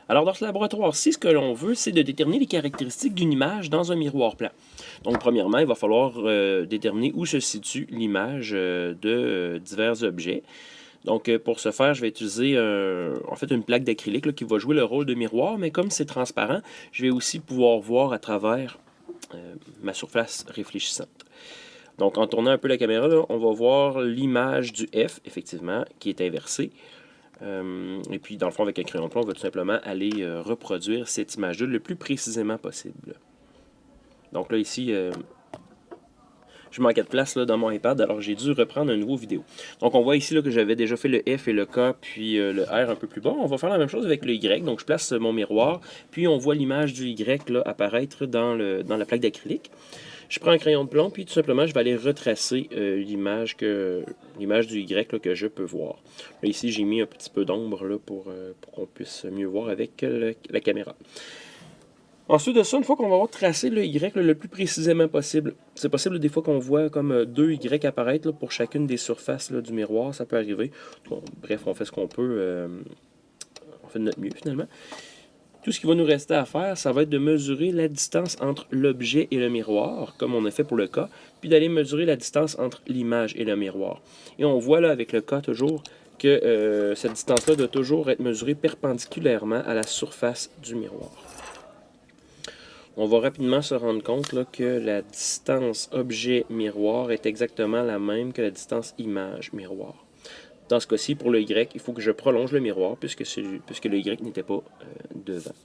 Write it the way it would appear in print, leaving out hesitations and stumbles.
Alors dans ce laboratoire-ci, ce que l'on veut, c'est de déterminer les caractéristiques d'une image dans un miroir plan. Donc premièrement, il va falloir déterminer où se situe l'image de divers objets. Donc pour ce faire, je vais utiliser en fait une plaque d'acrylique là, qui va jouer le rôle de miroir, mais comme c'est transparent, je vais aussi pouvoir voir à travers ma surface réfléchissante. Donc en tournant un peu la caméra, là, on va voir l'image du F, effectivement, qui est inversée. Et puis, dans le fond, avec un crayon de plomb, on va tout simplement aller reproduire cette image-là le plus précisément possible. Donc là, ici, je manquais de place là, dans mon iPad, alors j'ai dû reprendre une nouvelle vidéo. Donc on voit ici là, que j'avais déjà fait le F et le K, puis le R un peu plus bas. On va faire la même chose avec le Y. Donc je place mon miroir, puis on voit l'image du Y là, apparaître dans la plaque d'acrylique. Je prends un crayon de plomb, puis tout simplement, je vais aller retracer l'image du Y là, que je peux voir. Là, ici, j'ai mis un petit peu d'ombre pour qu'on puisse mieux voir avec la caméra. Ensuite de ça, une fois qu'on va avoir tracé le Y là, le plus précisément possible, c'est possible des fois qu'on voit comme deux Y apparaître là, pour chacune des surfaces là, du miroir, ça peut arriver. Bon, bref, on fait ce qu'on peut, on fait de notre mieux finalement. Tout ce qui va nous rester à faire, ça va être de mesurer la distance entre l'objet et le miroir, comme on a fait pour le cas, puis d'aller mesurer la distance entre l'image et le miroir. Et on voit là avec le cas toujours que cette distance-là doit toujours être mesurée perpendiculairement à la surface du miroir. On va rapidement se rendre compte là, que la distance objet-miroir est exactement la même que la distance image-miroir. Dans ce cas-ci, pour le Y, il faut que je prolonge le miroir puisque le Y n'était pas devant.